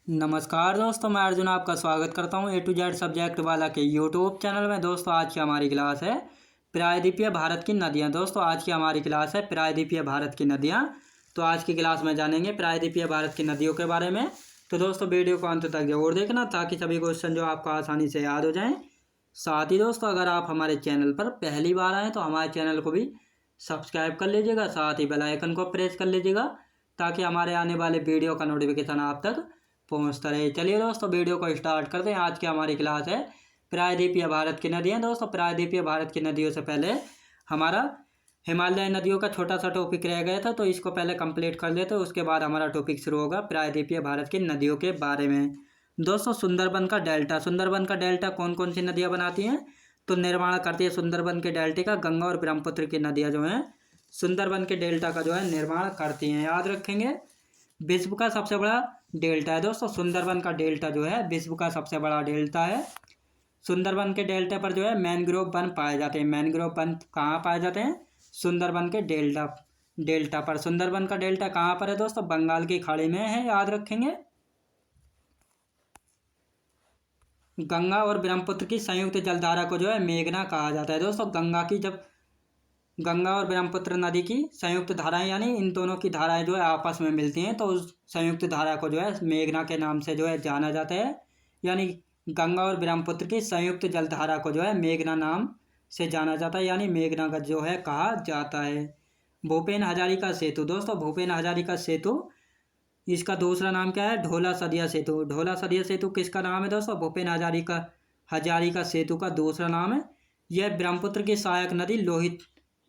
नमस्कार दोस्तों, मैं अर्जुन आपका स्वागत करता हूं A to Z सब्जेक्ट वाला के यूट्यूब चैनल में। दोस्तों आज की हमारी क्लास है प्रायद्वीपीय भारत की नदियां। दोस्तों आज की हमारी क्लास है प्रायद्वीपीय भारत की नदियां। तो आज की क्लास में जानेंगे प्रायद्वीपीय भारत की नदियों के बारे में। तो दोस्तों वीडियो को अंत तक जरूर देखना ताकि सभी क्वेश्चन जो आपको आसानी से याद हो जाएँ। साथ ही दोस्तों अगर आप हमारे चैनल पर पहली बार आएँ तो हमारे चैनल को भी सब्सक्राइब कर लीजिएगा, साथ ही बेल आइकन को प्रेस कर लीजिएगा ताकि हमारे आने वाले वीडियो का नोटिफिकेशन आप तक पहुँचता रहे। चलिए दोस्तों वीडियो को स्टार्ट करते हैं। आज की हमारी क्लास है प्रायद्वीपीय भारत की नदियाँ। दोस्तों प्रायद्वीपीय भारत की नदियों से पहले हमारा हिमालय नदियों का छोटा सा टॉपिक रह गया था, तो इसको पहले कंप्लीट कर लेते हैं। उसके बाद हमारा टॉपिक शुरू होगा प्रायद्वीपीय भारत की नदियों के बारे में। दोस्तों सुंदरबन का डेल्टा कौन कौन सी नदियाँ बनाती हैं तो निर्माण करती है सुंदरबन के डेल्टा का गंगा और ब्रह्मपुत्र की नदियाँ जो हैं सुंदरबन के डेल्टा का जो है निर्माण करती हैं। याद रखेंगे विश्व का सबसे बड़ा डेल्टा है दोस्तों सुंदरबन का डेल्टा जो है विश्व का सबसे बड़ा डेल्टा है। सुंदरबन के डेल्टा पर जो है मैनग्रोव वन पाए जाते हैं। मैनग्रोव वन कहाँ पाए जाते हैं? सुंदरबन के डेल्टा पर। सुंदरबन का डेल्टा कहाँ पर है दोस्तों? बंगाल की खाड़ी में है। याद रखेंगे गंगा और ब्रह्मपुत्र की संयुक्त जलधारा को जो है मेघना कहा जाता है। दोस्तों गंगा और ब्रह्मपुत्र नदी की संयुक्त धाराएं यानी इन दोनों की धाराएं जो है आपस में मिलती हैं तो उस संयुक्त धारा को जो है मेघना के नाम से जो है जाना जाता है। यानी गंगा और ब्रह्मपुत्र की संयुक्त जलधारा को जो है मेघना नाम से जाना जाता है, यानी मेघना का जो है कहा जाता है। भूपेन हजारिका सेतु। दोस्तों भूपेन हजारिका सेतु इसका दूसरा नाम क्या है? ढोला सदिया सेतु। ढोला सदिया सेतु किसका नाम है दोस्तों? भूपेन हजारिका सेतु का दूसरा नाम है। यह ब्रह्मपुत्र की सहायक नदी लोहित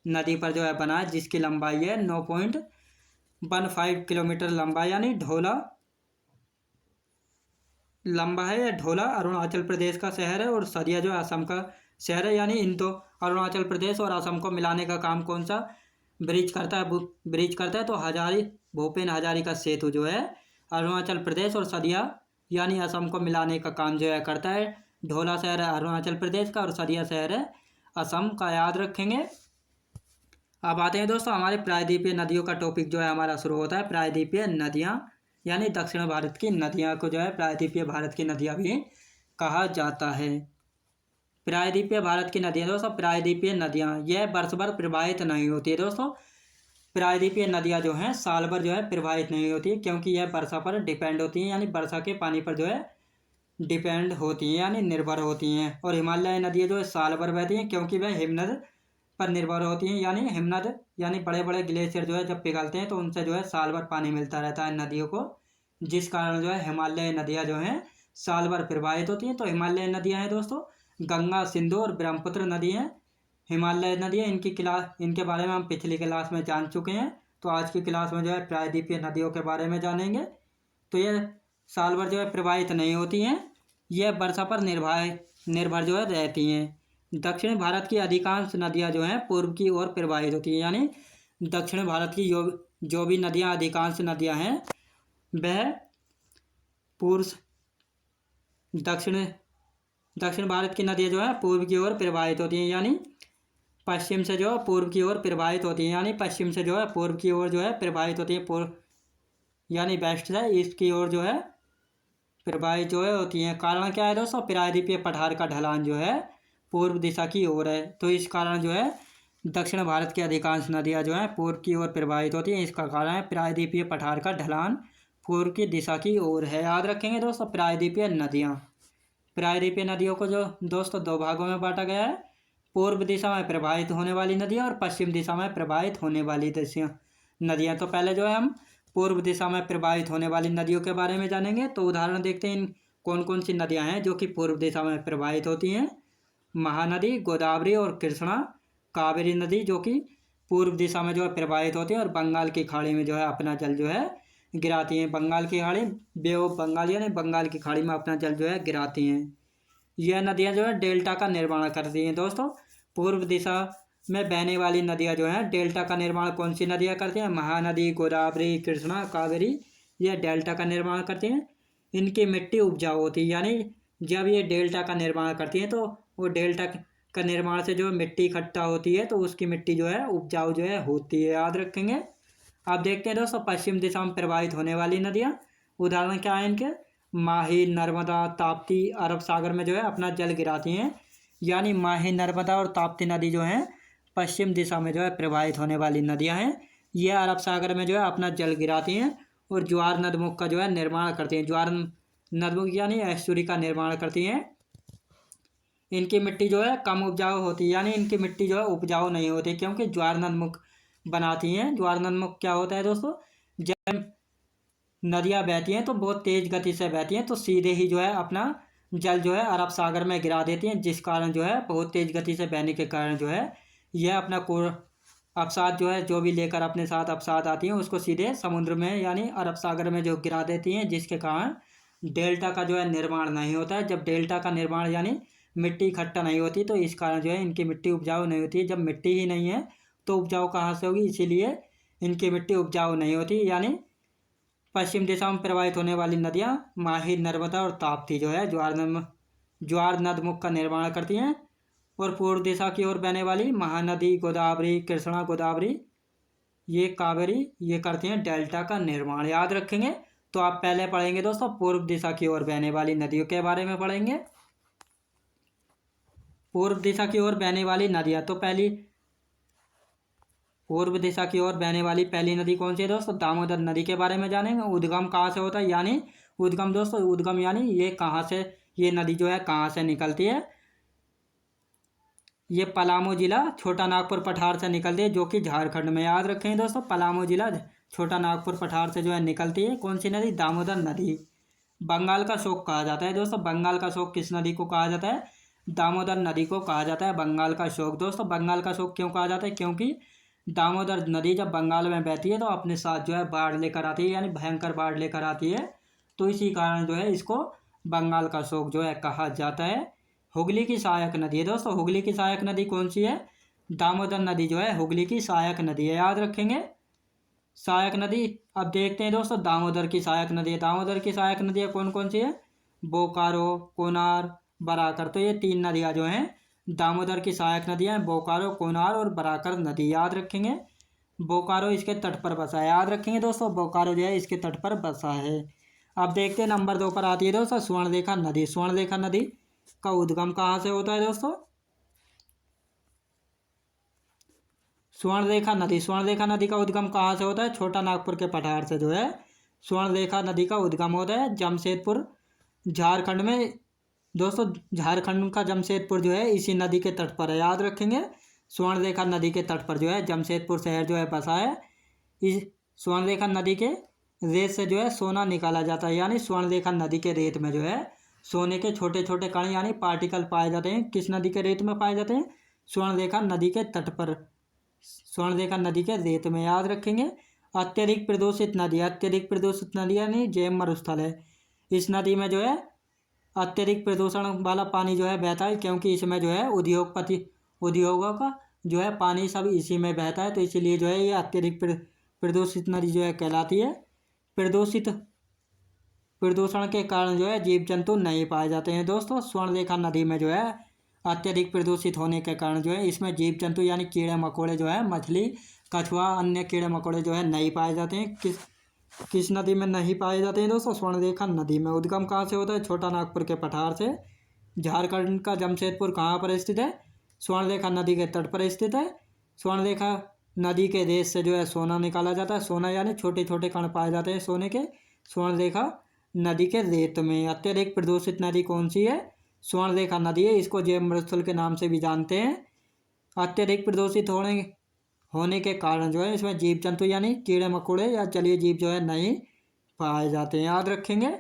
नदी पर जो है बना है, जिसकी लंबाई है 9.15 किलोमीटर लंबा, यानी ढोला लंबा है। ढोला अरुणाचल प्रदेश का शहर है और सदिया जो है असम का शहर है। यानी इन दो अरुणाचल प्रदेश और असम को मिलाने का काम कौन सा ब्रिज करता है? तो भूपेन हजारिका सेतु जो है अरुणाचल प्रदेश और सदिया यानी असम को मिलाने का काम जो है करता है। ढोला शहर है अरुणाचल प्रदेश का और सदिया शहर है असम का। याद रखेंगे। अब आते हैं दोस्तों हमारे प्रायद्वीपीय नदियों का टॉपिक जो है हमारा शुरू होता है। प्रायद्वीपीय नदियाँ यानी दक्षिण भारत की नदियाँ को जो है प्रायद्वीपीय भारत की नदियाँ भी कहा जाता है। प्रायद्वीपीय भारत की नदियाँ दोस्तों प्रायद्वीपीय नदियाँ यह वर्ष भर प्रवाहित नहीं होती है। दोस्तों प्रायद्वीपीय नदियाँ जो हैं साल भर जो है प्रवाहित नहीं होती है, क्योंकि यह वर्षा पर डिपेंड होती हैं, यानी वर्षा के पानी पर जो है डिपेंड होती हैं यानी निर्भर होती हैं। और हिमालय नदियाँ जो है साल भर बहती हैं, क्योंकि वह हिमनद पर निर्भर होती हैं। यानी हिमनद यानी बड़े बड़े ग्लेशियर जो है जब पिघलते हैं तो उनसे जो है साल भर पानी मिलता रहता है नदियों को, जिस कारण जो है हिमालय नदियाँ जो हैं साल भर प्रवाहित होती हैं। तो हिमालय नदियाँ हैं दोस्तों गंगा, सिंधु और ब्रह्मपुत्र नदी हैं हिमालय नदियाँ। इनके बारे में हम पिछली क्लास में जान चुके हैं, तो आज की क्लास में जो है प्रायद्वीपीय नदियों के बारे में जानेंगे। तो यह साल भर जो है प्रवाहित नहीं होती हैं, यह वर्षा पर निर्भर जो है रहती हैं। दक्षिण भारत की अधिकांश नदियां जो हैं पूर्व की ओर प्रवाहित होती हैं। यानी दक्षिण भारत की जो भी नदियां अधिकांश नदियां हैं वह दक्षिण भारत की नदियां जो है पूर्व की ओर प्रवाहित होती हैं, यानी पश्चिम से जो है पूर्व की ओर प्रवाहित होती हैं। यानी पश्चिम से जो है पूर्व की ओर जो है प्रवाहित होती हैं, यानी वेस्ट से ईस्ट की ओर जो है प्रवाहित जो है होती हैं। कारण क्या है दोस्तों? प्रायद्वीपीय पठार का ढलान जो है पूर्व दिशा की ओर है, तो इस कारण जो है दक्षिण भारत की अधिकांश नदियां जो हैं पूर्व की ओर प्रवाहित होती हैं। इसका कारण है प्रायद्वीपीय पठार का ढलान पूर्व की दिशा की ओर है। याद रखेंगे दोस्तों प्रायद्वीपीय नदियों को जो दोस्तों दो भागों में बांटा गया है, पूर्व दिशा में प्रवाहित होने वाली नदियाँ और पश्चिम दिशा में प्रवाहित होने वाली नदियाँ। तो पहले जो है हम पूर्व दिशा में प्रवाहित होने वाली नदियों के बारे में जानेंगे। तो उदाहरण देखते हैं कौन कौन सी नदियाँ हैं जो कि पूर्व दिशा में प्रवाहित होती हैं। महानदी, गोदावरी और कृष्णा। कावेरी नदी जो कि पूर्व दिशा में जो है प्रवाहित होती है और बंगाल की खाड़ी में जो है अपना जल जो है गिराती हैं। बंगाल की खाड़ी बे ऑफ बंगाल यानी बंगाल की खाड़ी में अपना जल जो है गिराती हैं। यह नदियां जो है डेल्टा का निर्माण करती हैं। दोस्तों पूर्व दिशा में बहने वाली नदियां जो हैं डेल्टा का निर्माण कौन सी नदियां करती हैं? महानदी, गोदावरी, कृष्णा, कावेरी यह डेल्टा का निर्माण करती हैं। इनकी मिट्टी उपजाऊ होती है, यानी जब ये डेल्टा का निर्माण करती हैं तो वो डेल्टा का निर्माण से जो मिट्टी इकट्ठा होती है तो उसकी मिट्टी जो है उपजाऊ जो है होती है। याद रखेंगे। अब देखते हैं दोस्तों पश्चिम दिशा में प्रवाहित होने वाली नदियाँ। उदाहरण क्या है इनके? माही, नर्मदा, ताप्ती अरब सागर में जो है अपना जल गिराती हैं। यानी माही, नर्मदा और ताप्ती नदी जो हैं पश्चिम दिशा में जो है प्रवाहित होने वाली नदियां हैं। ये अरब सागर में जो है अपना जल गिराती हैं और ज्वार नदमुख का जो है निर्माण करती हैं। ज्वार नदमुख यानी एस्चुरी का निर्माण करती हैं। इनकी मिट्टी जो है कम उपजाऊ होती है, यानी इनकी मिट्टी जो है उपजाऊ नहीं होती, क्योंकि ज्वार नदमुख बनाती हैं। ज्वार नदमुख क्या होता है दोस्तों, जब नदियाँ बहती हैं तो बहुत तेज़ गति से बहती हैं, तो सीधे ही जो है अपना जल जो है अरब सागर में गिरा देती हैं, जिस कारण जो है बहुत तेज़ गति से बहने के कारण जो है यह अपना अवसाद जो है, जो भी लेकर अपने साथ अवसाद आती हैं उसको सीधे समुद्र में यानी अरब सागर में जो गिरा देती हैं, जिसके कारण डेल्टा का जो है निर्माण नहीं होता है। जब डेल्टा का निर्माण यानी मिट्टी इकट्ठा नहीं होती, तो इस कारण जो है इनकी मिट्टी उपजाऊ नहीं होती है। जब मिट्टी ही नहीं है तो उपजाऊ कहाँ से होगी, इसीलिए इनकी मिट्टी उपजाऊ नहीं होती। यानी पश्चिम दिशा में प्रवाहित होने वाली नदियाँ माही, नर्मदा और ताप्ती जो है ज्वार नदमुख का निर्माण करती हैं। और पूर्व दिशा की ओर बहने वाली महानदी, गोदावरी, कृष्णा, गोदावरी, ये कावेरी, ये करती हैं डेल्टा का निर्माण। याद रखेंगे। तो आप पहले पढ़ेंगे दोस्तों पूर्व दिशा की ओर बहने वाली नदियों के बारे में पढ़ेंगे। पूर्व दिशा की ओर बहने वाली नदियाँ, तो पहली पूर्व दिशा की ओर बहने वाली पहली नदी कौन सी है दोस्तों, दामोदर नदी के बारे में जानेंगे। उद्गम कहाँ से होता है, यानी उद्गम दोस्तों, उद्गम यानी ये कहाँ से, ये नदी जो है कहाँ से निकलती है। ये पलामू जिला छोटा नागपुर पठार से निकलती है, जो कि झारखंड में। याद रखें दोस्तों, पलामू जिला छोटा नागपुर पठार से जो है निकलती है। कौन सी नदी, दामोदर नदी। बंगाल का शोक कहा जाता है दोस्तों, बंगाल का शोक किस नदी को कहा जाता है, दामोदर नदी को कहा जाता है बंगाल का शोक। दोस्तों बंगाल का शोक क्यों कहा जाता है, क्योंकि दामोदर नदी जब बंगाल में बहती है तो अपने साथ जो है बाढ़ लेकर आती है, यानी भयंकर बाढ़ लेकर आती है। तो इसी कारण जो है इसको बंगाल का शोक जो है कहा जाता है। हुगली की सहायक नदी है दोस्तों, हुगली की सहायक नदी कौन सी है, दामोदर नदी जो है हुगली की सहायक नदी है। याद रखेंगे सहायक नदी। अब देखते हैं दोस्तों दामोदर की सहायक नदी है। दामोदर की सहायक नदियाँ कौन कौन सी है, बोकारो, कोनार, बराकर। तो ये तीन नदियाँ जो हैं दामोदर की सहायक नदियाँ हैं, बोकारो, कोनार और बराकर नदी। याद रखेंगे। बोकारो इसके तट पर बसा है। याद रखेंगे दोस्तों, बोकारो जो है इसके तट पर बसा है। अब देखते हैं नंबर 2 पर आती है दोस्तों स्वर्णरेखा नदी। स्वर्णरेखा नदी का उद्गम कहाँ से होता है दोस्तों, स्वर्णरेखा नदी। स्वर्णरेखा नदी का उद्गम कहाँ से होता है, छोटा नागपुर के पठार से जो है स्वर्णरेखा नदी का उद्गम होता है, जमशेदपुर, झारखंड में। दोस्तों झारखंड का जमशेदपुर जो है इसी नदी के तट पर है। याद रखेंगे स्वर्णरेखा नदी के तट पर जो है जमशेदपुर शहर जो है बसा है। इस स्वर्णरेखा नदी के रेत से जो है सोना निकाला जाता है, यानी स्वर्णरेखा नदी के रेत में जो है सोने के छोटे छोटे कण यानी पार्टिकल पाए जाते हैं। किस नदी के रेत में पाए जाते हैं, स्वर्णरेखा नदी के तट पर, स्वर्णरेखा नदी के रेत में। याद रखेंगे। अत्यधिक प्रदूषित नदी, अत्यधिक प्रदूषित नदी यानी जैव मरुस्थल है। इस नदी में जो है अत्यधिक प्रदूषण वाला पानी जो है बहता है, क्योंकि इसमें जो है उद्योगों का जो है पानी सब इसी में बहता है, तो इसीलिए जो है ये अत्यधिक प्रदूषित नदी जो है कहलाती है। प्रदूषण के कारण जो है जीव जंतु नहीं पाए जाते हैं दोस्तों। स्वर्णरेखा नदी में जो है अत्यधिक प्रदूषित होने के कारण जो है इसमें जीव जंतु यानी कीड़े मकोड़े जो है मछली, कछुआ, अन्य कीड़े मकोड़े जो है नहीं पाए जाते हैं। किस नदी में नहीं पाए जाते हैं दोस्तों, स्वर्णरेखा नदी में। उद्गम कहाँ से होता है, छोटा नागपुर के पठार से। झारखंड का जमशेदपुर कहाँ पर स्थित है, स्वर्णरेखा नदी के तट पर स्थित है। स्वर्णरेखा नदी के रेत से जो है सोना निकाला जाता है, सोना यानी छोटे छोटे कण पाए जाते हैं सोने के स्वर्णरेखा नदी के रेत में। अत्यधिक प्रदूषित नदी कौन सी है, स्वर्णरेखा नदी है, इसको जैव मरुस्थल के नाम से भी जानते हैं। अत्यधिक प्रदूषित होने के कारण जो है इसमें जीव जंतु यानी कीड़े मकोड़े या जलीय जीव जो है नहीं पाए जाते हैं। याद रखेंगे।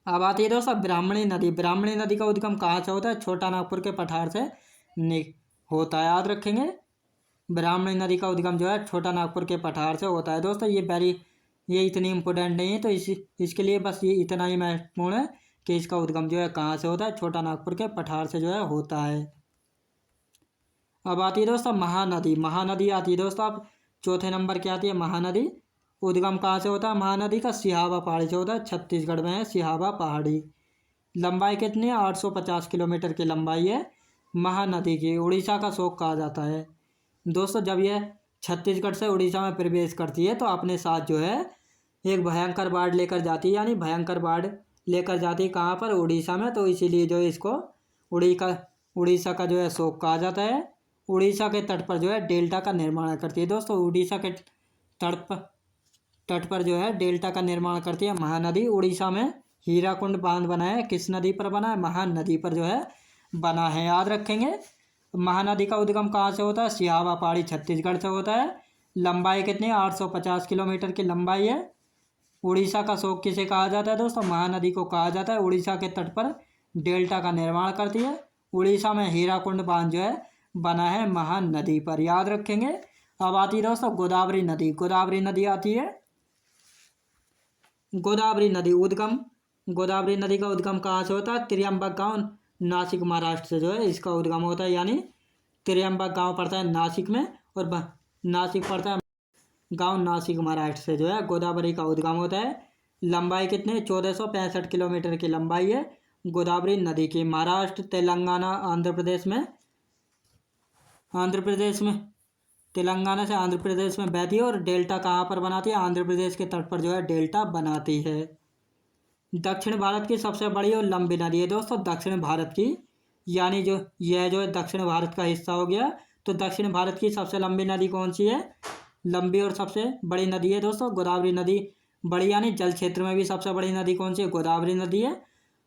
अब आती है दोस्तों ब्राह्मणी नदी। ब्राह्मणी नदी का उद्गम कहाँ से होता है, छोटा नागपुर के पठार से होता है। याद रखेंगे। ब्राह्मणी नदी का उद्गम जो है छोटा नागपुर के पठार से होता है। दोस्तों ये इतनी इम्पोर्टेंट नहीं है, तो इसके लिए बस ये इतना ही महत्वपूर्ण है कि इसका उद्गम जो है कहाँ से होता है, छोटा नागपुर के पठार से जो है होता है। अब आती है दोस्तों महानदी। महानदी आती है दोस्तों अब चौथे नंबर की आती है महानदी। उद्गम कहाँ से होता है महानदी का, सिहावा पहाड़ी से होता है, छत्तीसगढ़ में है सिहावा पहाड़ी। लंबाई कितनी है, 850 किलोमीटर की लंबाई है महानदी की। उड़ीसा का शोक कहा जाता है दोस्तों। जब यह छत्तीसगढ़ से उड़ीसा में प्रवेश करती है तो अपने साथ जो है एक भयंकर बाढ़ लेकर जाती है, यानी भयंकर बाढ़ लेकर जाती है कहाँ पर, उड़ीसा में। तो इसीलिए जो है इसको उड़ीसा का जो है शोक कहा जाता है। उड़ीसा के तट पर जो है डेल्टा का निर्माण करती है दोस्तों। उड़ीसा के तट पर जो है डेल्टा का निर्माण करती है महानदी। उड़ीसा में हीराकुंड बांध बना है, किस नदी पर बना है, महानदी पर जो है बना है, याद रखेंगे। महानदी का उद्गम कहाँ से होता है, सिहावा पहाड़ी छत्तीसगढ़ से होता है। लंबाई कितनी है, 850 किलोमीटर की लंबाई है। उड़ीसा का शोक किसे कहा जाता है दोस्तों, महानदी को कहा जाता है। उड़ीसा के तट पर डेल्टा का निर्माण करती है। उड़ीसा में हीराकुंड बांध जो है बना है महानदी पर, याद रखेंगे। अब आती है दोस्तों गोदावरी नदी। गोदावरी नदी आती है। गोदावरी नदी का उद्गम कहाँ से होता है, त्र्यंबक गांव नासिक महाराष्ट्र से जो है इसका उद्गम होता है। यानी त्र्यंबक गांव पड़ता है नासिक में और नासिक पड़ता है गांव नासिक महाराष्ट्र से जो है गोदावरी का उद्गम होता है। लंबाई कितने, 1465 किलोमीटर की लंबाई है गोदावरी नदी की। महाराष्ट्र, तेलंगाना, तेलंगाना से आंध्र प्रदेश में बहती है और डेल्टा कहाँ पर बनाती है, आंध्र प्रदेश के तट पर जो है डेल्टा बनाती है। दक्षिण भारत की सबसे बड़ी और लंबी नदी है दोस्तों दक्षिण भारत की, यानी जो यह जो है दक्षिण भारत का हिस्सा हो गया। तो दक्षिण भारत की सबसे लंबी नदी कौन सी है, लंबी और सबसे बड़ी नदी है दोस्तों गोदावरी नदी। बड़ी यानी जल क्षेत्र में भी सबसे बड़ी नदी कौन सी है, गोदावरी नदी है।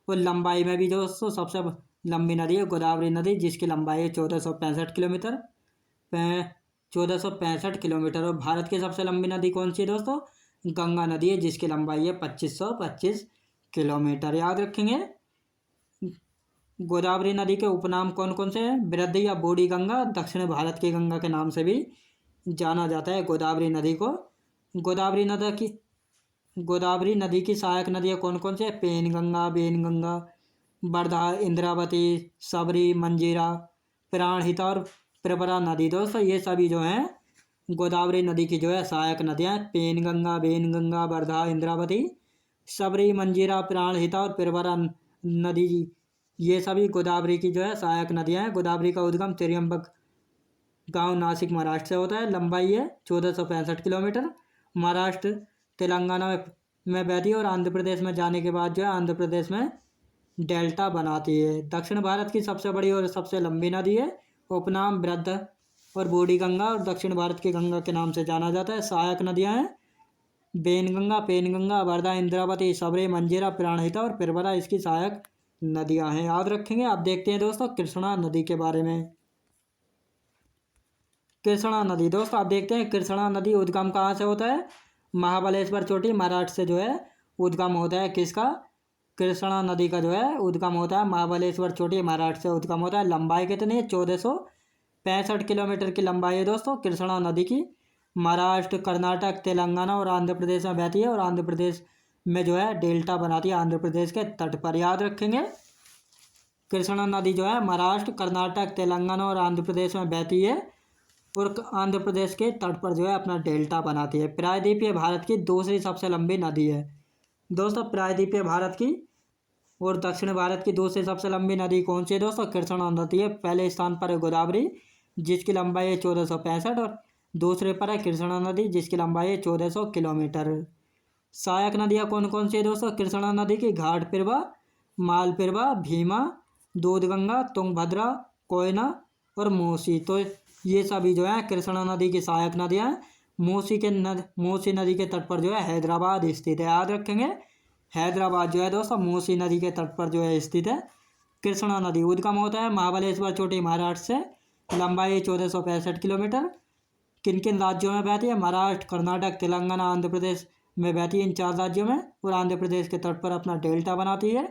और लंबाई में भी दोस्तों सबसे लंबी नदी है गोदावरी नदी, जिसकी लंबाई है 1465 किलोमीटर। और भारत की सबसे लंबी नदी कौन सी है दोस्तों, गंगा नदी है, जिसकी लंबाई है 2525 किलोमीटर, याद रखेंगे। गोदावरी नदी के उपनाम कौन कौन से हैं, वृद्धि या बूढ़ी गंगा, दक्षिण भारत की गंगा के नाम से भी जाना जाता है गोदावरी नदी को। गोदावरी नदी की सहायक नदियाँ कौन कौन से हैं, पेनगंगा, बेनगंगा, वर्धा, इंद्रावती, सबरी, मंजीरा, प्राणहिता और प्रवरा नदी। दोस्तों ये सभी जो हैं गोदावरी नदी की जो है सहायक नदियाँ, पेनगंगा, बेनगंगा, वर्धा, इंद्रावती, सबरी, मंजीरा, प्राणहिता और प्रवरा नदी, ये सभी गोदावरी की जो है सहायक नदियाँ हैं। गोदावरी का उद्गम त्र्यंबक गांव नासिक महाराष्ट्र से होता है। लंबाई है 1465 किलोमीटर। महाराष्ट्र, तेलंगाना में बहती है और आंध्र प्रदेश में जाने के बाद जो है आंध्र प्रदेश में डेल्टा बनाती है। दक्षिण भारत की सबसे बड़ी और सबसे लंबी नदी है। उपनाम वृद्ध और बूढ़ी गंगा और दक्षिण भारत की गंगा के नाम से जाना जाता है। सहायक नदियाँ हैं बेनगंगा, पेनगंगा, वर्धा, इंद्रावती, सबरी, मंजीरा, प्राणहिता और प्रवरा इसकी सहायक नदियाँ हैं, याद रखेंगे। अब देखते हैं दोस्तों कृष्णा नदी के बारे में। कृष्णा नदी दोस्तों आप देखते हैं कृष्णा नदी उद्गम कहाँ से होता है, महाबलेश्वर चोटी महाराष्ट्र से जो है उद्गम होता है। किसका, कृष्णा नदी का जो है उद्गम होता है महाबलेश्वर चोटी महाराष्ट्र से उद्गम होता है। लंबाई कितनी है, 1465 किलोमीटर की लंबाई है दोस्तों कृष्णा नदी की। महाराष्ट्र, कर्नाटक, तेलंगाना और आंध्र प्रदेश में बहती है और आंध्र प्रदेश में जो है डेल्टा बनाती है आंध्र प्रदेश के तट पर, याद रखेंगे। कृष्णा नदी जो है महाराष्ट्र, कर्नाटक, तेलंगाना और आंध्र प्रदेश में बहती है और आंध्र प्रदेश के तट पर जो है अपना डेल्टा बनाती है। प्रायद्वीपीय भारत की दूसरी सबसे लंबी नदी है दोस्तों। प्रायद्वीपीय भारत की और दक्षिण भारत की दूसरी सबसे लंबी नदी कौन सी है दोस्तों, कृष्णा नदी है। पहले स्थान पर है गोदावरी जिसकी लंबाई है 1465 और दूसरे पर है कृष्णा नदी जिसकी लंबाई है 1400 किलोमीटर। सहायक नदियाँ कौन कौन सी है दोस्तों कृष्णा नदी की, घाटपिरवा, मालपिरवा, भीमा, दूधगंगा, तुंगभद्रा, कोयना और मूसी। तो ये सभी जो है कृष्णा नदी की सहायक नदियाँ हैं। मूसी नदी के तट पर जो है हैदराबाद स्थित है, याद रखेंगे। हैदराबाद जो है दोस्तों मूसी नदी के तट पर जो है स्थित है। कृष्णा नदी उद्गम होता है महाबलेश्वर चोटी महाराष्ट्र से। लंबाई 1465 किलोमीटर। किन किन राज्यों में बहती है, महाराष्ट्र, कर्नाटक, तेलंगाना, आंध्र प्रदेश में बहती है, इन 4 राज्यों में। और आंध्र प्रदेश के तट पर अपना डेल्टा बनाती है।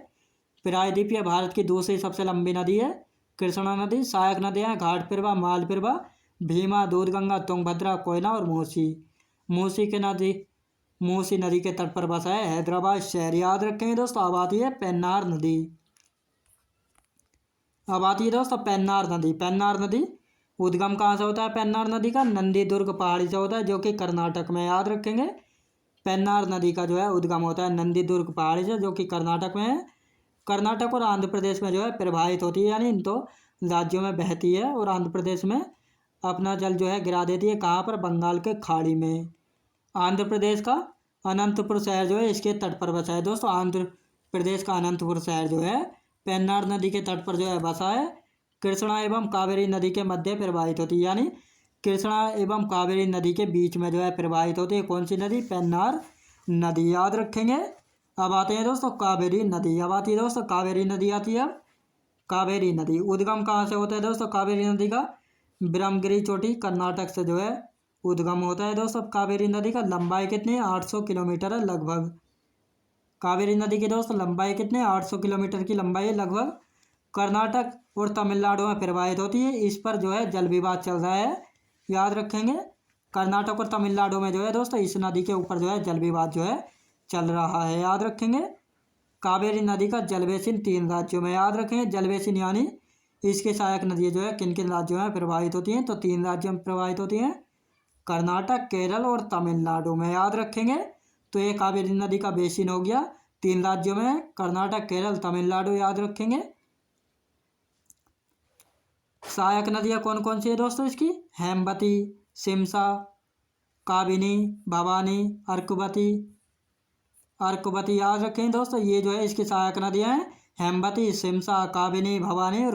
प्रायद्वीपीय भारत की दूसरी सबसे लंबी नदी है कृष्णा नदी। सहायक नदियाँ घाटपिरवा, मालपिरवा, भीमा, दूधगंगा, तुंगभद्रा, कोयना और मूसी। मूसी नदी के तट पर बसा है हैदराबाद शहर, याद रखेंगे दोस्तों। अब आती है पेन्नार नदी। पेन्नार नदी उद्गम कहाँ से होता है, पेन्नार नदी का नंदी दुर्ग पहाड़ी से होता है जो कि कर्नाटक में, याद रखेंगे। पेन्नार नदी का जो है उद्गम होता है नंदी दुर्ग पहाड़ी से जो कि कर्नाटक में है। कर्नाटक और आंध्र प्रदेश में जो है प्रवाहित होती है, यानी इन 2 राज्यों में बहती है और आंध्र प्रदेश में अपना जल जो है गिरा देती है। कहाँ पर, बंगाल के खाड़ी में। आंध्र प्रदेश का अनंतपुर शहर जो है इसके तट पर बसा है दोस्तों। आंध्र प्रदेश का अनंतपुर शहर जो है पेन्नार नदी के तट पर जो है बसा है। कृष्णा एवं कावेरी नदी के मध्य प्रवाहित होती है, यानी कृष्णा एवं कावेरी नदी के बीच में जो है प्रवाहित होती है कौन सी नदी? पेन्नार नदी, याद रखेंगे। अब आते हैं दोस्तों कावेरी नदी। अब आती है दोस्तों कावेरी नदी आती है। कावेरी नदी उद्गम कहाँ से होता है दोस्तों? कावेरी नदी का ब्रह्मगिरी चोटी कर्नाटक से जो है उद्गम होता है दोस्तों। कावेरी नदी का लंबाई कितनी है? 800 किलोमीटर है लगभग। कावेरी नदी की दोस्तों लंबाई कितने? 800 किलोमीटर की लंबाई है लगभग। कर्नाटक और तमिलनाडु में प्रवाहित होती है। इस पर जो है जल विवाद चल रहा है, याद रखेंगे। कर्नाटक और तमिलनाडु में जो है दोस्तों इस नदी के ऊपर जो है जल विवाद जो है चल रहा है, याद रखेंगे। कावेरी नदी का जल बेसिन 3 राज्यों में, याद रखेंगे। जल बेसिन यानी इसके सहायक नदियाँ जो है किन किन राज्यों में प्रवाहित होती हैं? तो 3 राज्यों में प्रवाहित होती हैं, कर्नाटक, केरल और तमिलनाडु में, याद रखेंगे। तो ये कावेरी नदी का बेसिन हो गया 3 राज्यों में, कर्नाटक, केरल, तमिलनाडु, याद रखेंगे। सहायक नदियाँ कौन कौन सी है दोस्तों इसकी? हेमवती, शिमसा, काबिनी, भवानी, अर्कवती, अर्कवती, याद रखें दोस्तों। ये जो है इसकी सहायक नदियाँ हैं हेमवती, शिमसा, काबिनी, भवानी और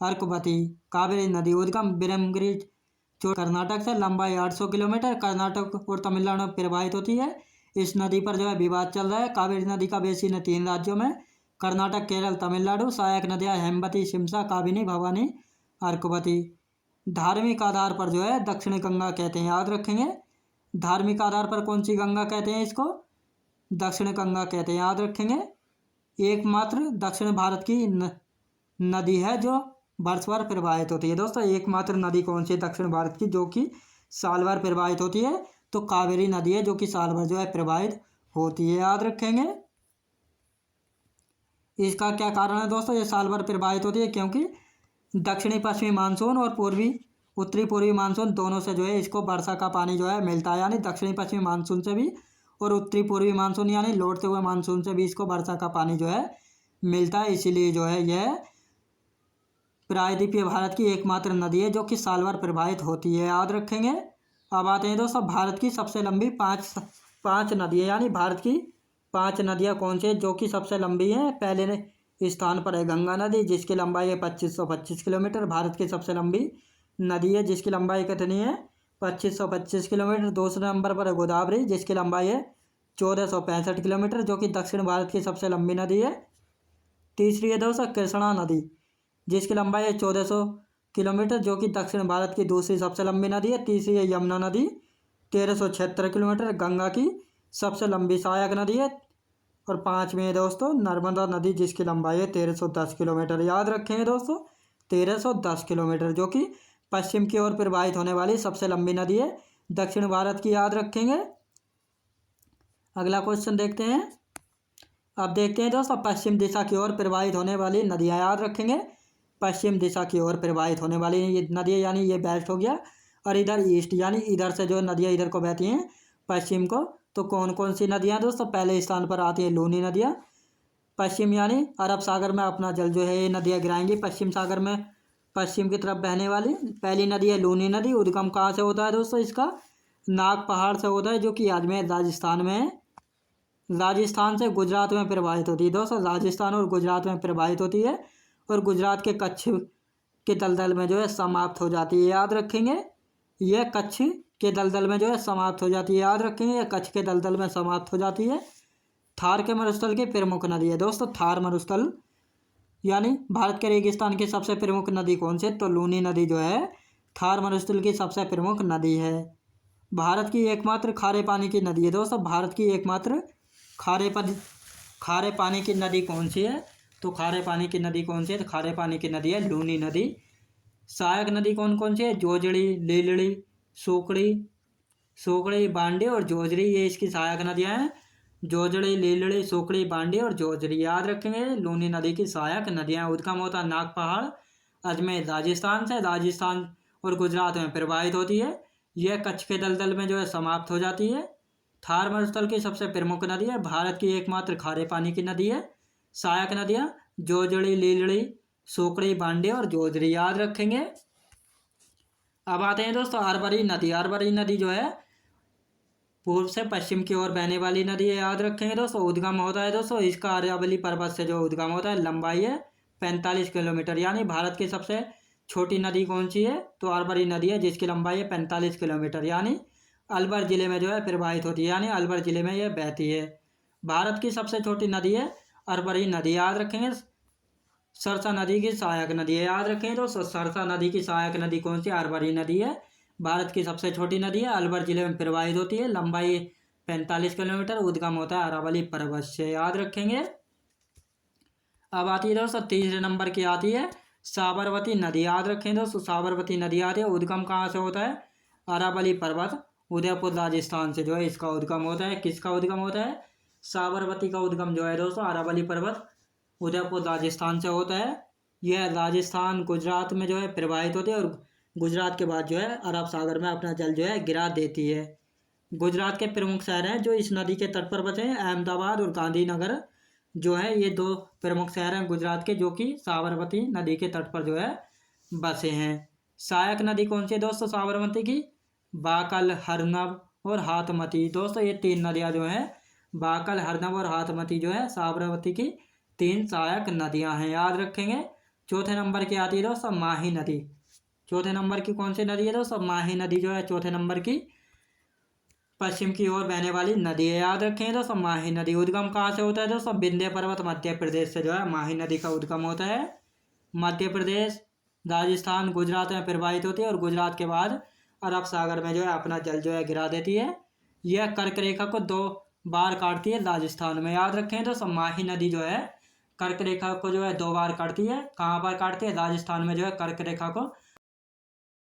अर्कवती। कावेरी नदी उद्गम ब्रह्मगिरी जो कर्नाटक से, लंबाई 800 किलोमीटर, कर्नाटक और तमिलनाडु में प्रवाहित होती है। इस नदी पर जो है विवाद चल रहा है। कावेरी नदी का बेसिन है 3 राज्यों में, कर्नाटक, केरल, तमिलनाडु। सहायक नदियाँ हेमवती, शिमसा, काबिनी, भवानी, अर्कवती। धार्मिक आधार पर जो है दक्षिणी गंगा कहते हैं, याद रखेंगे। धार्मिक आधार पर कौन सी गंगा कहते हैं इसको? दक्षिण गंगा कहते हैं, याद रखेंगे। एकमात्र दक्षिण भारत की नदी है जो वर्ष भर प्रवाहित होती है दोस्तों। एकमात्र नदी कौन सी है दक्षिण भारत की जो कि साल भर प्रवाहित होती है? तो कावेरी नदी है जो कि साल भर जो है प्रवाहित होती है, याद रखेंगे। इसका क्या कारण है दोस्तों ये साल भर प्रवाहित होती है? क्योंकि दक्षिणी पश्चिमी मानसून और उत्तरी पूर्वी मानसून दोनों से जो है इसको वर्षा का पानी जो है मिलता है, यानी दक्षिणी पश्चिमी मानसून से भी और उत्तरी पूर्वी मानसून यानी लौटते हुए मानसून से भी इसको वर्षा का पानी जो है मिलता है। इसीलिए जो है यह प्रायद्वीपीय भारत की एकमात्र नदी है जो कि साल भर प्रवाहित होती है, याद रखेंगे। अब आते हैं दोस्तों भारत की सबसे लंबी पाँच नदियाँ, यानी भारत की 5 नदियाँ कौन सी है जो कि सबसे लंबी हैं? पहले स्थान पर है गंगा नदी जिसकी लंबाई है 2525 किलोमीटर, भारत की सबसे लंबी नदी है जिसकी लंबाई कितनी है? 2525 किलोमीटर। दूसरे नंबर पर है गोदावरी जिसकी लंबाई है 1465 किलोमीटर जो कि दक्षिण भारत की सबसे लंबी नदी है। तीसरी है दोस्तों कृष्णा नदी जिसकी लंबाई है 1400 किलोमीटर जो कि दक्षिण भारत की दूसरी सबसे लंबी नदी है। तीसरी है यमुना नदी 1376 किलोमीटर, गंगा की सबसे लंबी सहायक नदी है। और 5वीं है दोस्तों नर्मदा नदी जिसकी लंबाई है 1310 किलोमीटर, याद रखेंगे दोस्तों। 1310 किलोमीटर जो कि पश्चिम की ओर प्रवाहित होने वाली सबसे लंबी नदी है दक्षिण भारत की, याद रखेंगे। अगला क्वेश्चन देखते हैं। अब देखते हैं दोस्तों पश्चिम दिशा की ओर प्रवाहित होने वाली नदियाँ, याद रखेंगे। पश्चिम दिशा की ओर प्रवाहित होने वाली ये नदियाँ, यानी ये वेस्ट हो गया, और इधर ईस्ट यानी इधर से जो नदियाँ इधर को बहती हैं पश्चिम को। तो कौन कौन सी नदियाँ दोस्तों? पहले स्थान पर आती है लूनी नदियाँ। पश्चिम यानी अरब सागर में अपना जल जो है ये नदियाँ गिराएंगी पश्चिम सागर में, पश्चिम की तरफ बहने वाली पहली नदी है लूनी नदी। उद्गम कहाँ से होता है दोस्तों इसका? नाग पहाड़ से होता है जो कि अजमेर राजस्थान में है। राजस्थान से गुजरात में प्रवाहित होती है दोस्तों, राजस्थान और गुजरात में प्रवाहित होती है और गुजरात के कच्छ के दलदल में जो है समाप्त हो जाती है, याद रखेंगे। यह कच्छ के दलदल में जो है समाप्त हो जाती है, याद रखेंगे। यह कच्छ के दलदल में समाप्त हो जाती है। थार के मरुस्थल की प्रमुख नदी है दोस्तों, थार मरुस्थल यानी भारत के रेगिस्तान की सबसे प्रमुख नदी कौन सी? तो लूनी नदी जो है थार मरुस्थल की सबसे प्रमुख नदी है। भारत की एकमात्र खारे पानी की नदी है दोस्तों, भारत की एकमात्र खारे पानी की नदी कौन सी है? तो खारे पानी की नदी कौन सी है? तो खारे पानी की नदी है लूनी नदी। सहायक नदी कौन कौन सी है? जोजड़ी, लीलड़ी, सोकड़ी, बांडे और जोजरी, ये इसकी सहायक नदियाँ हैं। जोजड़ी, लीलड़ी, सोकड़ी, बांडे और जोजरी, याद रखेंगे। लूनी नदी की सहायक नदियाँ। उद्गम होता है नाग पहाड़ अजमेर राजस्थान से, राजस्थान और गुजरात में प्रवाहित होती है। यह कच्छ के दलदल में जो है समाप्त हो जाती है। थार मरुस्थल की सबसे प्रमुख नदी है, भारत की एकमात्र खारे पानी की नदी है। सहायक नदियाँ जोजड़ी, लीलड़ी, सोकड़ी, बांडे और जोजरी, याद रखेंगे। अब आते हैं दोस्तों अरवरी नदी। अरवरी नदी जो है पूर्व से पश्चिम की ओर बहने वाली नदी है, याद रखेंगे दोस्तों। उद्गम होता है दोस्तों इसका अरावली पर्वत से जो उद्गम होता है, लंबाई है 45 किलोमीटर। यानी भारत की सबसे छोटी नदी कौन सी है, तो अरवली नदी है, जिसकी लंबाई है 45 किलोमीटर, यानी अलवर जिले में जो है प्रवाहित होती है, यानी अलवर जिले में यह बहती है। भारत की सबसे छोटी नदी है अरवली नदी, याद रखेंगे। सरसा नदी की सहायक नदी है, याद रखेंगे दोस्तों। सरसा नदी की सहायक नदी कौन सी, अरवली नदी है। भारत की सबसे छोटी नदी है, अलवर जिले में प्रवाहित होती है, लंबाई 45 किलोमीटर, उद्गम होता है अरावली पर्वत से, याद रखेंगे। अब आती है दोस्तों तीसरे नंबर की आती है साबरमती नदी, याद रखें दोस्तों। साबरमती नदी आती है, उद्गम कहाँ से होता है, अरावली पर्वत, उदयपुर राजस्थान से जो है इसका उद्गम होता है। किसका उद्गम होता है, साबरमती का उद्गम जो है दोस्तों अरावली पर्वत उदयपुर राजस्थान से होता है। यह राजस्थान गुजरात में जो है प्रवाहित होती है और गुजरात के बाद जो है अरब सागर में अपना जल जो है गिरा देती है। गुजरात के प्रमुख शहर हैं जो इस नदी के तट पर बसे हैं, अहमदाबाद और गांधीनगर जो है ये दो प्रमुख शहर हैं गुजरात के, जो कि साबरमती नदी के तट पर जो है बसे हैं। सहायक नदी कौन सी है दोस्तों साबरमती की, बाकल, हरनब और हाथमती। दोस्तों ये तीन नदियाँ जो हैं, बाकल, हरनब और हाथमती जो है साबरमती की तीन सहायक नदियाँ हैं, याद रखेंगे। चौथे नंबर की आती है दोस्तों माही नदी। चौथे नंबर की कौन सी नदी है दोस्तों, माही नदी जो है चौथे नंबर की पश्चिम की ओर बहने वाली नदी है, याद रखेंगे दोस्तों। माही नदी उद्गम कहाँ से होता है दोस्तों, विंध्य पर्वत मध्य प्रदेश से जो है माही नदी का उद्गम होता है। मध्य प्रदेश, राजस्थान, गुजरात में प्रवाहित होती है और गुजरात के बाद अरब सागर में जो है अपना जल जो है गिरा देती है। यह कर्क रेखा को 2 बार काटती है राजस्थान में, याद रखें दोस्तों। माही नदी जो है कर्क रेखा को जो है 2 बार काटती है। कहाँ पर काटती है, राजस्थान में जो है कर्क रेखा को।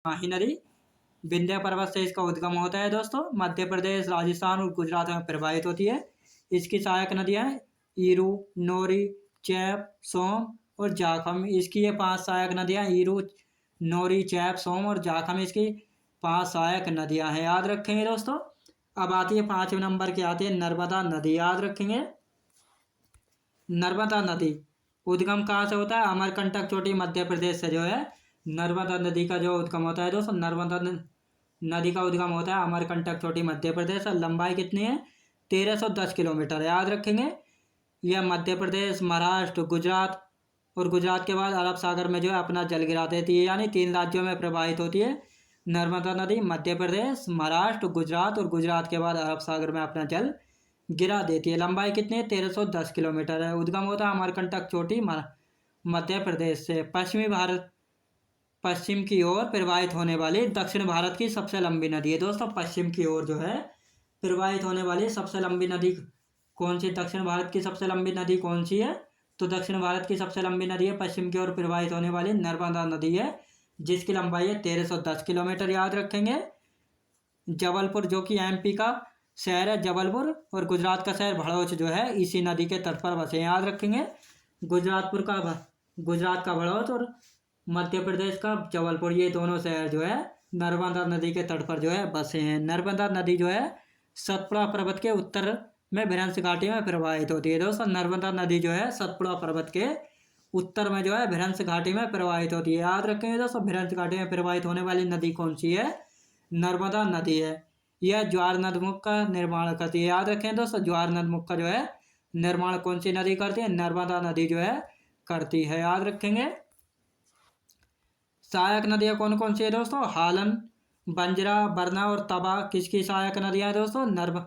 माही नदी विंध्य पर्वत से इसका उद्गम होता है दोस्तों, मध्य प्रदेश, राजस्थान और गुजरात में प्रवाहित होती है। इसकी सहायक नदियाँ हैं ईरू, नोरी, चैप, सोम और जाखम। इसकी ये 5 सहायक नदियाँ, ईरू, नोरी, चैप, सोम और जाखम इसकी 5 सहायक नदियाँ हैं, याद रखेंगे दोस्तों। अब आती है 5वें नंबर की आती है नर्मदा नदी, याद रखेंगे। नर्मदा नदी उद्गम कहाँ से होता है, अमरकंटक चोटी मध्य प्रदेश से जो है नर्मदा नदी का जो उद्गम होता है दोस्तों। नर्मदा नदी का उद्गम होता है अमरकंटक चोटी मध्य प्रदेश। लंबाई कितनी है, 1310 किलोमीटर, याद रखेंगे। यह मध्य प्रदेश, महाराष्ट्र, गुजरात और गुजरात के बाद अरब सागर में जो है अपना जल गिरा देती है, यानी 3 राज्यों में प्रवाहित होती है नर्मदा नदी। मध्य प्रदेश, महाराष्ट्र, गुजरात और गुजरात के बाद अरब सागर में अपना जल गिरा देती है। लंबाई कितनी है, 1310 किलोमीटर है। उद्गम होता है अमरकंटक चोटी मध्य प्रदेश से। पश्चिमी भारत, पश्चिम की ओर प्रवाहित होने वाली दक्षिण भारत की सबसे लंबी नदी है दोस्तों। पश्चिम की ओर जो है प्रवाहित होने वाली सबसे लंबी नदी कौन सी, दक्षिण भारत की सबसे लंबी नदी कौन सी है, तो दक्षिण भारत की सबसे लंबी नदी है पश्चिम की ओर प्रवाहित होने वाली नर्मदा नदी है, जिसकी लंबाई है 1310 किलोमीटर, याद रखेंगे। जबलपुर जो कि एमपी का शहर है जबलपुर और गुजरात का शहर भड़ोच जो है इसी नदी के तट पर बसे, याद रखेंगे। गुजरात का भड़ोच और मध्य प्रदेश का जबलपुर, ये दोनों शहर जो है नर्मदा नदी के तट पर जो है बसे हैं। नर्मदा नदी जो है सतपुड़ा पर्वत के उत्तर में भ्रंश घाटी में प्रवाहित होती है दोस्तों। नर्मदा नदी जो है सतपुड़ा पर्वत के उत्तर में जो है भ्रंश घाटी में प्रवाहित होती है, याद रखेंगे दोस्तों। भ्रंश घाटी में प्रवाहित होने वाली नदी कौन सी है, नर्मदा नदी है। यह ज्वार नदमुख का निर्माण करती है, याद रखें दोस्तों। ज्वार नदमुख का जो है निर्माण कौन सी नदी करती है, नर्मदा नदी जो है करती है, याद रखेंगे। सहायक नदियाँ कौन कौन सी है दोस्तों, हालन, बंजरा, बरना और तबा किसकी सहायक नदियाँ हैं दोस्तों,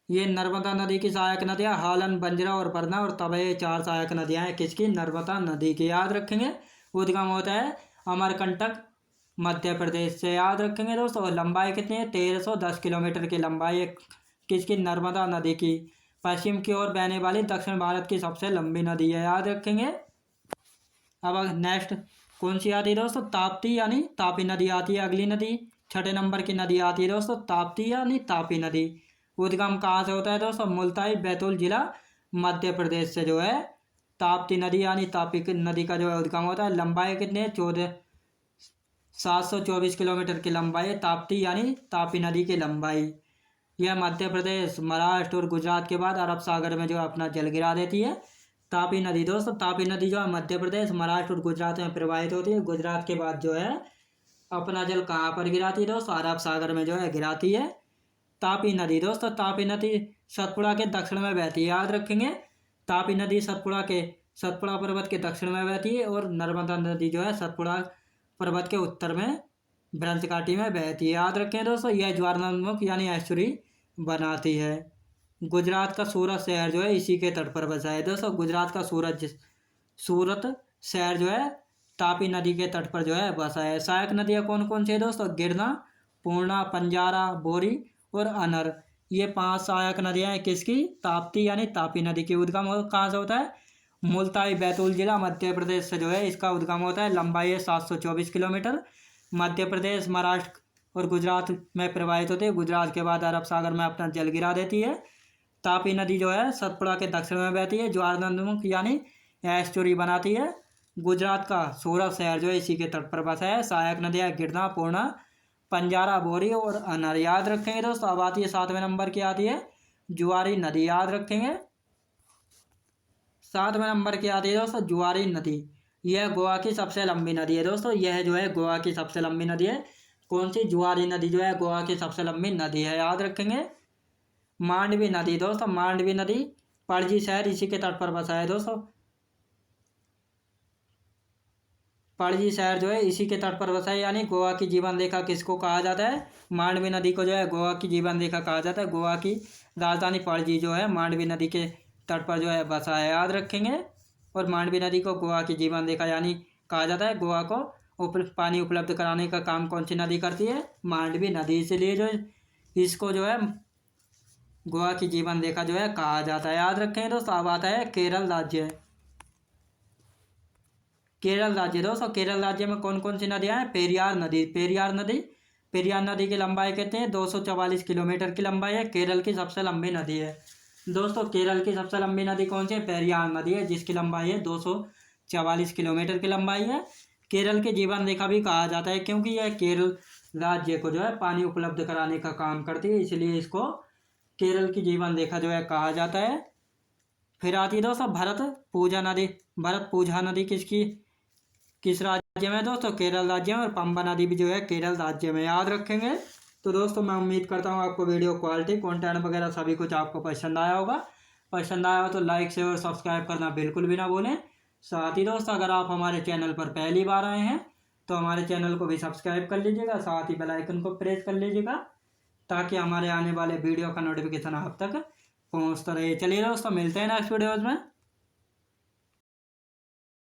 ये नर्मदा नदी की सहायक नदियाँ हालन, बंजरा और बरना और तबा, ये 4 सहायक नदियाँ हैं किसकी, नर्मदा नदी की, याद रखेंगे। उद्गम होता है अमरकंटक मध्य प्रदेश से, याद रखेंगे दोस्तों। लंबाई कितनी है, 1310 किलोमीटर की लंबाई है किसकी, नर्मदा नदी की। पश्चिम की ओर बहने वाली दक्षिण भारत की सबसे लंबी नदी है, याद रखेंगे। अब नेक्स्ट कौन सी आती है दोस्तों, ताप्ती यानी तापी नदी आती है अगली नदी। 6ठे नंबर की नदी आती है दोस्तों ताप्ती यानी तापी नदी। उद्गम कहाँ से होता है दोस्तों, मुल्ताई बैतूल जिला मध्य प्रदेश से जो है ताप्ती नदी यानी तापी नदी का जो है उद्गम होता है। लंबाई कितनी है, 724 किलोमीटर की लंबाई है ताप्ती यानी तापी नदी की लंबाई। यह मध्य प्रदेश, महाराष्ट्र और गुजरात के बाद अरब सागर में जो अपना जल गिरा देती है। तापी नदी दोस्तों, तापी नदी जो है मध्य प्रदेश, महाराष्ट्र और गुजरात में प्रवाहित होती है। गुजरात के बाद जो है अपना जल कहाँ पर गिराती है दोस्तों, अरब सागर में जो है गिराती है। तापी नदी दोस्तों, तापी नदी सतपुड़ा के दक्षिण में बहती है, याद रखेंगे। तापी नदी सतपुड़ा पर्वत के दक्षिण में बहती है और नर्मदा नदी जो है सतपुड़ा पर्वत के उत्तर में भ्रंश घाटी में बहती है, याद रखें दोस्तों। यह ज्वारनदमुख यानी एस्चुरी बनाती है। गुजरात का सूरत शहर जो है इसी के तट पर बसा है दोस्तों। गुजरात का सूरत शहर जो है तापी नदी के तट पर जो है बसा है। सहायक नदियाँ कौन कौन सी है दोस्तों? गिरना, पूर्णा, पंजारा, बोरी और अनर। ये 5 सहायक नदियाँ हैं किसकी? ताप्ती यानी तापी नदी की। उद्गम कहाँ से होता है? मुल्ताई बैतूल जिला मध्य प्रदेश से जो है इसका उद्गम होता है। लंबाई है 724 किलोमीटर। मध्य प्रदेश, महाराष्ट्र और गुजरात में प्रवाहित होती है। गुजरात के बाद अरब सागर में अपना जल गिरा देती है। तापी नदी जो है सतपुड़ा के दक्षिण में बहती है, ज्वारनदमुख यानी एस्चुरी बनाती है। गुजरात का सूरत शहर जो है इसी के तट पर बसा है। सहायक नदियाँ गिरना, पूर्णा, पंजारा, बोरी और अनर, याद रखेंगे दोस्तों। अब आती है 7वें नंबर की आती है जुआरी नदी, याद रखेंगे। 7वें नंबर की आती है दोस्तों जुआरी नदी। यह गोवा की सबसे लंबी नदी है दोस्तों। यह जो है गोवा की सबसे लंबी नदी है। कौन सी? जुआरी नदी जो है गोवा की सबसे लंबी नदी है, याद रखेंगे। मांडवी नदी दोस्तों, मांडवी नदी पणजी शहर इसी के तट पर बसा है दोस्तों। पणजी शहर जो है इसी के तट पर बसा है, यानी गोवा की जीवन रेखा किसको कहा जाता है? मांडवी नदी को जो है गोवा की जीवन रेखा कहा जाता है। गोवा की राजधानी पणजी जो है मांडवी नदी के तट पर जो है बसा है, याद रखेंगे। और मांडवी नदी को गोवा की जीवन रेखा यानी कहा जाता है। गोवा को पानी उपलब्ध कराने का काम कौन सी नदी करती है? मांडवी नदी। इसलिए जो इसको जो है गोवा की जीवन रेखा जो है कहा जाता है, याद रखें दोस्तों। अब आता है केरल राज्य। केरल राज्य दोस्तों, केरल राज्य में कौन कौन सी नदियाँ हैं? पेरियार नदी। पेरियार नदी की लंबाई कहते हैं 244 किलोमीटर की लंबाई है। केरल की सबसे लंबी नदी है दोस्तों। केरल की सबसे लंबी नदी कौन सी है? पेरियार नदी है, जिसकी लंबाई है 244 किलोमीटर की लंबाई है। केरल की जीवन रेखा भी कहा जाता है क्योंकि यह केरल राज्य को जो है पानी उपलब्ध कराने का काम करती है, इसलिए इसको केरल की जीवन रेखा जो है कहा जाता है। फिर आती है दोस्तों भरत पूजा नदी। भरत पूजा नदी किस राज्य में है दोस्तों? केरल राज्य में। और पंबा नदी भी जो है केरल राज्य में, याद रखेंगे। तो दोस्तों मैं उम्मीद करता हूँ आपको वीडियो क्वालिटी, कंटेंट वगैरह सभी कुछ आपको पसंद आया होगा। पसंद आया हो तो लाइक, शेयर और सब्सक्राइब करना बिल्कुल भी ना भूलें। साथ ही दोस्तों अगर आप हमारे चैनल पर पहली बार आए हैं तो हमारे चैनल को भी सब्सक्राइब कर लीजिएगा, साथ ही बेल आइकन को प्रेस कर लीजिएगा ताकि हमारे आने वाले वीडियो का नोटिफिकेशन आप तक पहुँचता रहे। चलिए दोस्तों मिलते हैं नेक्स्ट वीडियोज़ में।